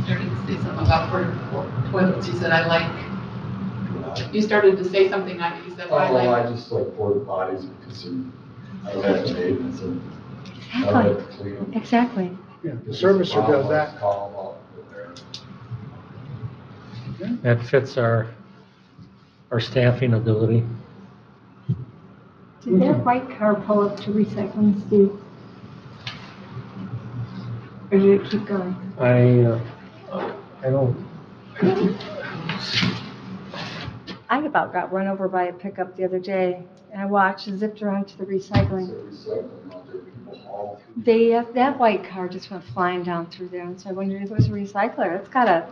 [SPEAKER 3] Started to say something about toilets. You said, I like, you started to say something, you said,
[SPEAKER 5] Oh,
[SPEAKER 3] I
[SPEAKER 5] well,
[SPEAKER 3] like.
[SPEAKER 5] I just like porta potties because I don't have to maintenance and I don't have to clean them.
[SPEAKER 2] Exactly.
[SPEAKER 1] yeah, the servicer does that.
[SPEAKER 5] Call them up.
[SPEAKER 4] That fits our staffing ability.
[SPEAKER 2] Did that white car pull up to recycling, Steve? Or did it keep going?
[SPEAKER 4] I don't,
[SPEAKER 2] I about got run over by a pickup the other day, and I watched and zipped around to the recycling.
[SPEAKER 5] Recycling out there, people haul through.
[SPEAKER 2] That white car just went flying down through there, and so I wondered if it was a recycler. It's got a,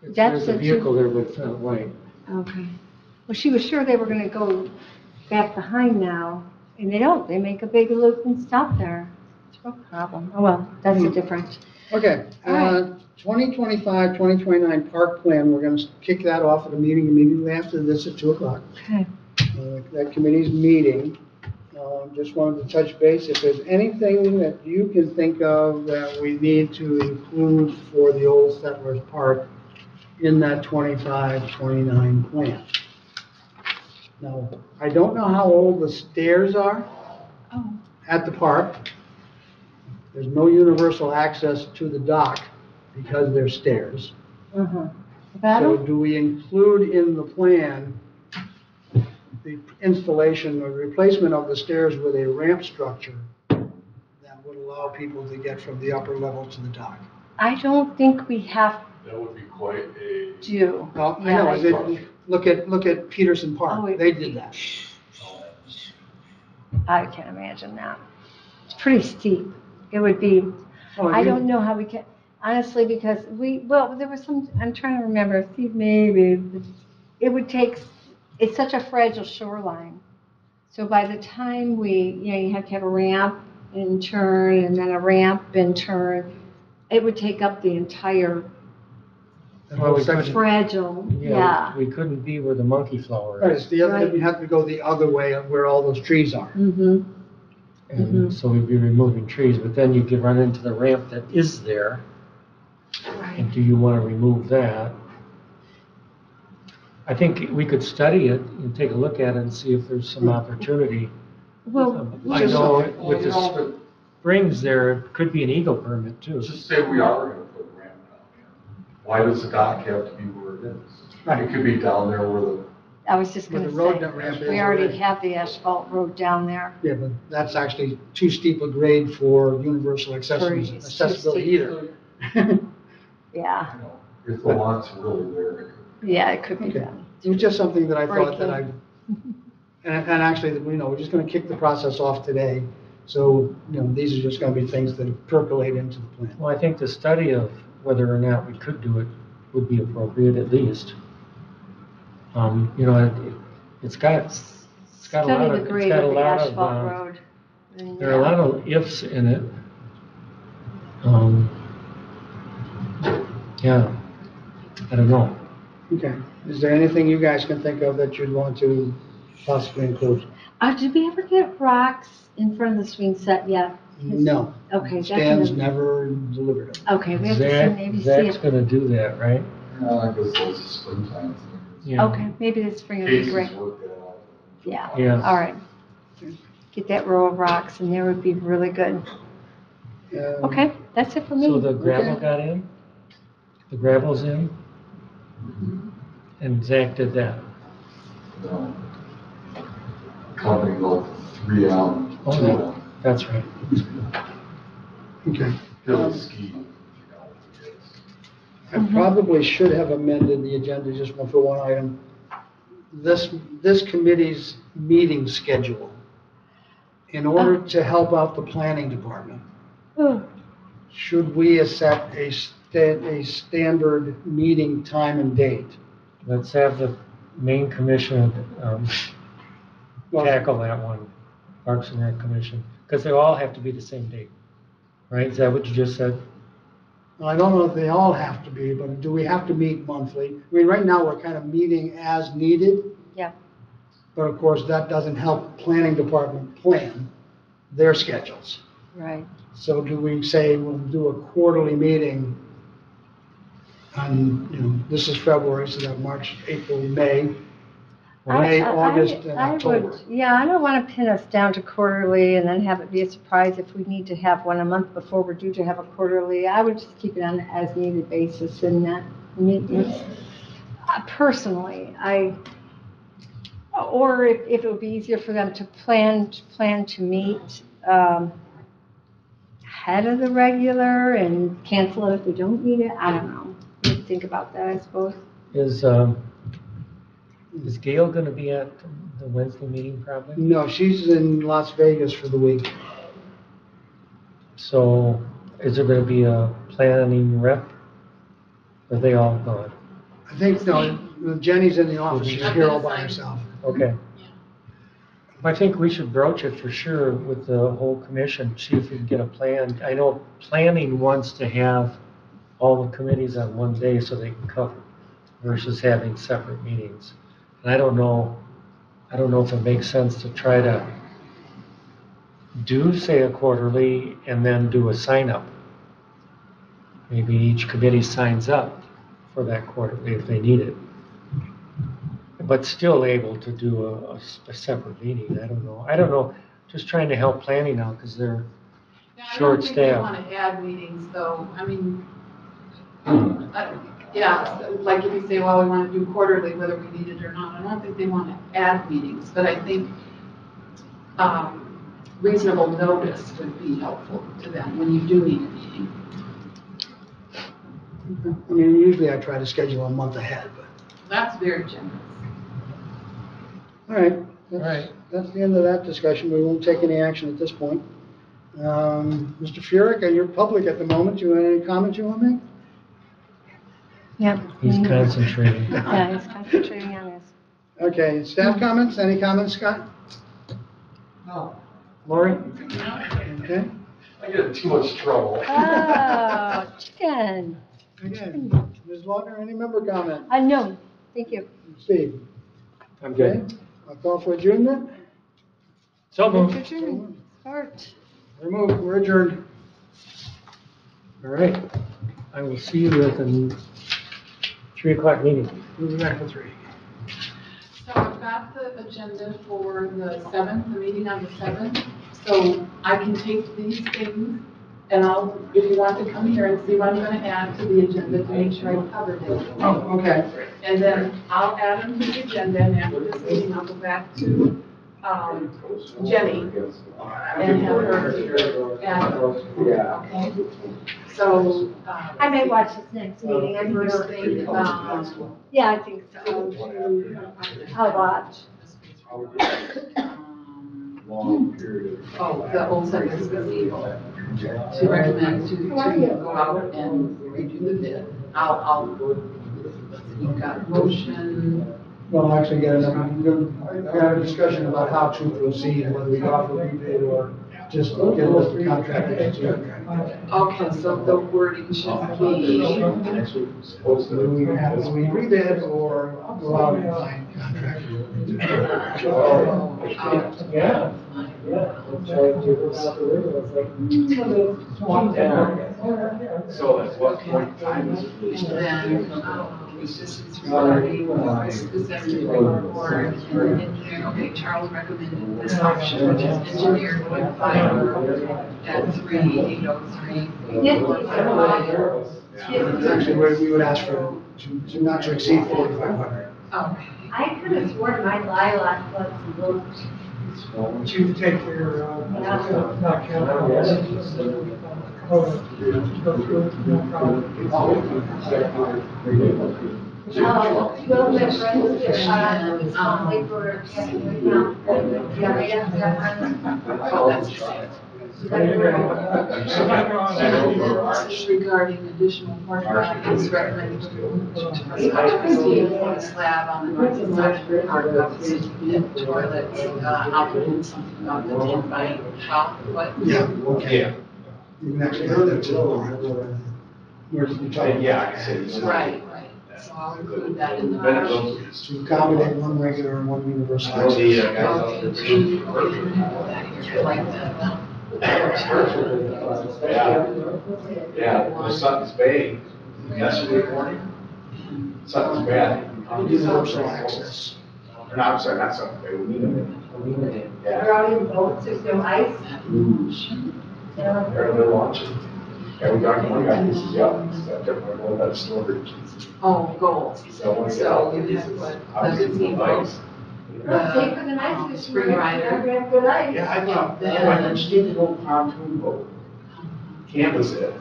[SPEAKER 4] There's a vehicle there, but it's not white.
[SPEAKER 2] okay. Well, she was sure they were gonna go back behind now, and they don't. They make a big loop and stop there. It's a real problem. Oh, well, that's a different.
[SPEAKER 1] Okay,
[SPEAKER 2] All right.
[SPEAKER 1] 2025, 2029 park plan, we're going to kick that off at a meeting immediately after this at 2 o'clock.
[SPEAKER 2] Okay.
[SPEAKER 1] That committee's meeting. Just wanted to touch base, if there's anything that you can think of that we need to include for the Old Settlers Park in that 25, 29 plan. Now, I don't know how old the stairs are
[SPEAKER 2] Oh.
[SPEAKER 1] at the park. There's no universal access to the dock because they're stairs.
[SPEAKER 2] Uh-huh.
[SPEAKER 1] So
[SPEAKER 2] Battle?
[SPEAKER 1] do we include in the plan the installation or replacement of the stairs with a ramp structure that would allow people to get from the upper level to the dock?
[SPEAKER 2] I don't think we have
[SPEAKER 5] That would be quite a.
[SPEAKER 2] to.
[SPEAKER 1] Well, I
[SPEAKER 2] Yeah,
[SPEAKER 1] know, look at Peterson
[SPEAKER 2] Oh,
[SPEAKER 1] Park,
[SPEAKER 2] it-
[SPEAKER 1] they did that.
[SPEAKER 2] I can't imagine that. It's pretty steep. It would be, I don't know how we can, honestly, because there was some, I'm trying to remember, see, maybe, it would take, it's such a fragile shoreline. So by the time you have to have a ramp and turn, and then a ramp and turn, it would take up the entire
[SPEAKER 1] That whole
[SPEAKER 4] Well, we
[SPEAKER 1] section.
[SPEAKER 2] fragile, yeah.
[SPEAKER 4] We couldn't be where the monkey flower
[SPEAKER 1] Right,
[SPEAKER 4] is.
[SPEAKER 1] it's the other,
[SPEAKER 2] Right.
[SPEAKER 1] we have to go the other way of where all those trees are.
[SPEAKER 2] Mm-hmm.
[SPEAKER 4] And so we'd be removing trees, but then you could run into the ramp that is there. And do you want to remove that? I think we could study it and take a look at it and see if there's some opportunity.
[SPEAKER 2] Well,
[SPEAKER 4] I know with
[SPEAKER 5] Well, you know,
[SPEAKER 4] the springs there, it could be an eagle permit too.
[SPEAKER 5] Just say we are gonna put a ramp down here. Why does the dock have to be where it is?
[SPEAKER 1] Right.
[SPEAKER 5] It could be down there where the,
[SPEAKER 2] I was just
[SPEAKER 1] Where
[SPEAKER 2] gonna
[SPEAKER 1] the road
[SPEAKER 2] say,
[SPEAKER 1] ramp is
[SPEAKER 2] we already
[SPEAKER 1] already.
[SPEAKER 2] have the asphalt road down there.
[SPEAKER 1] Yeah, but that's actually too steep a grade for universal accessibility
[SPEAKER 2] It's too
[SPEAKER 1] accessibility
[SPEAKER 2] steep.
[SPEAKER 1] either.
[SPEAKER 2] Yeah,
[SPEAKER 5] you know, if the lot's really there, it could.
[SPEAKER 2] yeah, it could be
[SPEAKER 1] Okay.
[SPEAKER 2] done.
[SPEAKER 1] It was just something that I thought that
[SPEAKER 2] Breaking.
[SPEAKER 1] and actually, we're just gonna kick the process off today. So, these are just gonna be things that percolate into the plan.
[SPEAKER 4] Well, I think the study of whether or not we could do it would be appropriate at least. It's got a lot
[SPEAKER 2] Study
[SPEAKER 4] of,
[SPEAKER 2] the
[SPEAKER 4] it's
[SPEAKER 2] grade
[SPEAKER 4] got a
[SPEAKER 2] of the
[SPEAKER 4] lot
[SPEAKER 2] asphalt
[SPEAKER 4] of,
[SPEAKER 2] road. And,
[SPEAKER 4] there are a lot of ifs in it. Yeah, I don't know.
[SPEAKER 1] Okay. Is there anything you guys can think of that you'd want to possibly include?
[SPEAKER 2] Did we ever get rocks in front of the swing set yet?
[SPEAKER 1] No.
[SPEAKER 2] Okay, that's
[SPEAKER 1] Stan's
[SPEAKER 2] another-
[SPEAKER 1] never delivered them.
[SPEAKER 2] Okay, we have to maybe see
[SPEAKER 4] Zach's
[SPEAKER 2] if,
[SPEAKER 4] gonna do that, right?
[SPEAKER 5] I guess those are springtime things.
[SPEAKER 4] Yeah.
[SPEAKER 2] okay, maybe this spring would be
[SPEAKER 5] Casey's
[SPEAKER 2] great.
[SPEAKER 5] worked that out.
[SPEAKER 2] Yeah,
[SPEAKER 4] Yeah.
[SPEAKER 2] all right. Get that row of rocks and there would be really good. Okay, that's it for me.
[SPEAKER 4] So the gravel
[SPEAKER 1] Okay.
[SPEAKER 4] got in? The gravel's in? And Zach did that?
[SPEAKER 5] No. Company built 3M,
[SPEAKER 4] Oh,
[SPEAKER 5] 2M,
[SPEAKER 4] That's right.
[SPEAKER 1] Okay.
[SPEAKER 5] Hill ski,
[SPEAKER 1] I probably should have amended the agenda just for one item. This committee's meeting schedule, in order to help out the planning department,
[SPEAKER 2] Oh,
[SPEAKER 1] should we set a standard meeting time and date?
[SPEAKER 4] Let's have the main commission
[SPEAKER 1] Well,
[SPEAKER 4] tackle that one, Parks and Rec Commission, because they all have to be the same date, right? Is that what you just said?
[SPEAKER 1] I don't know if they all have to be, but do we have to meet monthly? I mean, right now, we're kind of meeting as needed,
[SPEAKER 2] yeah,
[SPEAKER 1] but of course, that doesn't help planning department plan their schedules.
[SPEAKER 2] right.
[SPEAKER 1] So do we say we'll do a quarterly meeting on, this is February, so that March, April, May, May, August, and
[SPEAKER 2] I
[SPEAKER 1] October?
[SPEAKER 2] would, yeah, I don't want to pin us down to quarterly and then have it be a surprise if we need to have one a month before we're due to have a quarterly. I would just keep it on an as-needed basis and not, personally, or if it would be easier for them to plan to meet ahead of the regular and cancel it if we don't need it, I don't know. We have to think about that, I suppose.
[SPEAKER 4] Is Is Gail gonna be at the Wednesday meeting probably?
[SPEAKER 1] No, she's in Las Vegas for the week.
[SPEAKER 4] So is there gonna be a planning rep? Are they all gone?
[SPEAKER 1] I think, no, Jenny's in the office, she's here all by herself.
[SPEAKER 4] Okay. I think we should broach it for sure with the whole commission, see if we can get a plan. I know planning wants to have all the committees on one day so they can cover versus having separate meetings. And I don't know if it makes sense to try to do, say, a quarterly and then do a sign up. Maybe each committee signs up for that quarterly if they need it. But still able to do a separate meeting. I don't know. Just trying to help planning out because they're
[SPEAKER 3] Yeah, I don't think they
[SPEAKER 4] short-staffed.
[SPEAKER 3] want to add meetings though. I mean, yeah, so, like if you say, well, we want to do quarterly, whether we need it or not, I don't think they want to add meetings, but I think reasonable notice would be helpful to them when you do need a meeting.
[SPEAKER 1] I mean, usually I try to schedule a month ahead, but,
[SPEAKER 3] That's very generous.
[SPEAKER 1] all right.
[SPEAKER 4] All right.
[SPEAKER 1] That's the end of that discussion. We won't take any action at this point. Mr. Furyk, you're public at the moment. Do you have any comments you want to make?
[SPEAKER 2] Yep.
[SPEAKER 4] He's concentrating.
[SPEAKER 2] Yeah, he's concentrating on this.
[SPEAKER 1] Okay, staff comments? Any comments, Scott?
[SPEAKER 5] No.
[SPEAKER 1] Lori? Okay.
[SPEAKER 5] I get in too much trouble.
[SPEAKER 2] Oh, chicken.
[SPEAKER 1] Again, Ms. Lautner, any member comment?
[SPEAKER 2] No, thank you.
[SPEAKER 1] Steve?
[SPEAKER 4] I'm
[SPEAKER 1] Okay.
[SPEAKER 4] good.
[SPEAKER 1] I'll call for adjournment.
[SPEAKER 4] So moved.
[SPEAKER 2] Start.
[SPEAKER 1] We're adjourned.
[SPEAKER 4] All right. I will see you at the 3 o'clock meeting.
[SPEAKER 1] We'll be back for 3.
[SPEAKER 3] So I've got the agenda for the 7th, the meeting on the 7th. So I can take these things and if you want to come here and see what I'm going to add to the agenda to make sure I covered it.
[SPEAKER 1] Oh, okay.
[SPEAKER 3] And then I'll add them to the agenda, and after this meeting, I'll go back to Jenny and have her add them. Okay? So,
[SPEAKER 2] I may watch this next meeting. I'm
[SPEAKER 3] first
[SPEAKER 2] really,
[SPEAKER 3] thing,
[SPEAKER 2] yeah, I think so. I'll watch.
[SPEAKER 3] the old sentence gazebo. To recommend to go out and redo the bid. You've got motion.
[SPEAKER 1] Well, actually, I got a discussion about how to proceed, whether we offer rebid or just get the contract executed.
[SPEAKER 3] Okay, so the wording should be.
[SPEAKER 1] Do we rebid or go out and find contractors?
[SPEAKER 4] Yeah.
[SPEAKER 6] So at what point in time is it?
[SPEAKER 3] Then, this is regarding specific report, and engineer, okay, Charles recommended this option, which is engineer going fiber at 3803.
[SPEAKER 1] It's actually where we would ask for, to not to exceed 4,500.
[SPEAKER 3] Okay.
[SPEAKER 2] I could have sworn my lilac was looked.
[SPEAKER 1] To take your, not
[SPEAKER 2] Well, my friends, they were checking it out. Yeah, they have that
[SPEAKER 3] Oh, that's regarding additional parking, it's recommended to proceed for the slab on the north side of the park, and toilets, I'll put something about the 10 by 12, what?
[SPEAKER 1] Yeah, okay.
[SPEAKER 6] Yeah.
[SPEAKER 1] You can actually add that to the warrant. Where you talk.
[SPEAKER 6] Yeah, I can say.
[SPEAKER 3] Right, so I'll include that in the motion.
[SPEAKER 1] To accommodate one regular and one universal
[SPEAKER 6] I know the
[SPEAKER 1] access.
[SPEAKER 6] guys out there.
[SPEAKER 3] I like that.
[SPEAKER 6] Yeah, the Sutton's Bay, yesterday morning, Sutton's Bay.
[SPEAKER 1] Universal access.
[SPEAKER 6] Or no, I'm sorry, not Sutton's Bay, we need it. Yeah,
[SPEAKER 2] They're out in boats, there's no ice.
[SPEAKER 6] they're launching. Yeah, we talked to one guy, he says, yeah, it's definitely going about storage.
[SPEAKER 3] Oh, goals, so you have what, the gazebo,
[SPEAKER 2] Safer than ice.
[SPEAKER 3] spring rider.
[SPEAKER 2] We have good ice.
[SPEAKER 6] Yeah, I thought,
[SPEAKER 3] Then-
[SPEAKER 6] I understood the whole pontoon boat. Canvas it.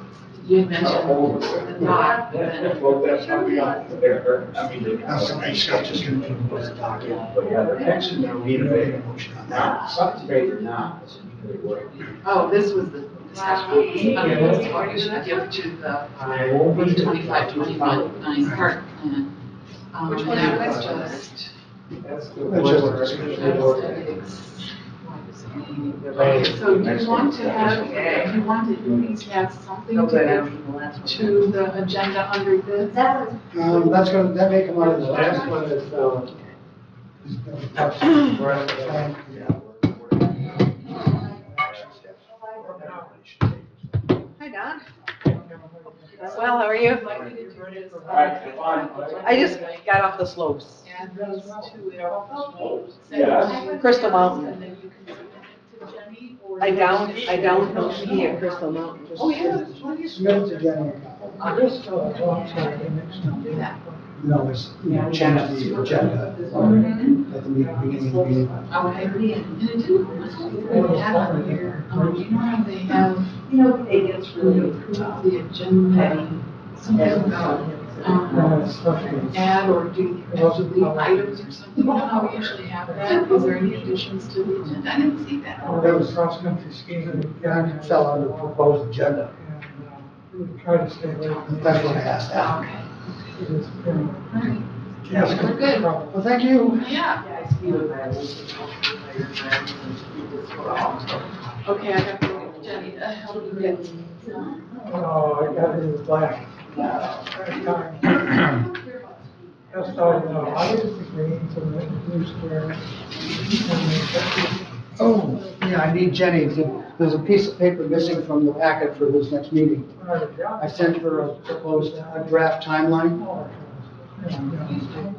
[SPEAKER 3] you had mentioned the dock, then.
[SPEAKER 6] Well, that's how we got there. I mean,
[SPEAKER 1] Scott's just gonna propose a document.
[SPEAKER 6] but yeah, the action that we made,
[SPEAKER 1] Motion on that.
[SPEAKER 6] now, something great or not.
[SPEAKER 3] Oh, this was the discussion. Okay, this is what we should give to the 25-29 park plan.
[SPEAKER 7] Which one
[SPEAKER 3] and
[SPEAKER 7] is
[SPEAKER 3] was
[SPEAKER 7] that?
[SPEAKER 3] just.
[SPEAKER 6] That's the.
[SPEAKER 1] That's just a discussion.
[SPEAKER 3] Okay, so do you want to have, do you want to at least have something to give to the agenda under this?
[SPEAKER 2] That was,
[SPEAKER 1] That may come out of the last
[SPEAKER 8] Last
[SPEAKER 1] one.
[SPEAKER 8] one is, we're at
[SPEAKER 7] Hi, Don. Well, how are you?
[SPEAKER 6] Alright, fine.
[SPEAKER 7] I just got off the slopes.
[SPEAKER 3] Add those to it.
[SPEAKER 6] Yes.
[SPEAKER 7] Crystal Mountain.
[SPEAKER 3] And then you can send it to Jenny or.
[SPEAKER 7] I downed the ski at Crystal Mountain.
[SPEAKER 3] Oh, yeah. Well, you
[SPEAKER 1] Submit it to Jenny. No, it's, change the agenda at the beginning of the meeting.
[SPEAKER 3] Okay, and it didn't have on here, you know how they have,
[SPEAKER 2] they get
[SPEAKER 3] when you approve the agenda, something about, add or delete items or something, you know how we usually have that? Is there any additions to the agenda? I didn't see that.
[SPEAKER 1] That was cross-country skiing. Yeah, it fell under proposed agenda.
[SPEAKER 8] try to stay away from.
[SPEAKER 1] That's what I asked now.
[SPEAKER 3] Okay,
[SPEAKER 8] It's been-
[SPEAKER 3] all right,
[SPEAKER 1] Yes.
[SPEAKER 3] we're good.
[SPEAKER 1] Well, thank you.
[SPEAKER 3] Yeah. Okay, I got to go get Jenny to help you get.
[SPEAKER 8] Oh, I got it in black. Just thought, I was agreeing to the new square.
[SPEAKER 1] Oh, yeah, I need Jenny. There's a piece of paper missing from the packet for this next meeting. I sent her a proposed draft timeline.
[SPEAKER 8] Yeah, yeah.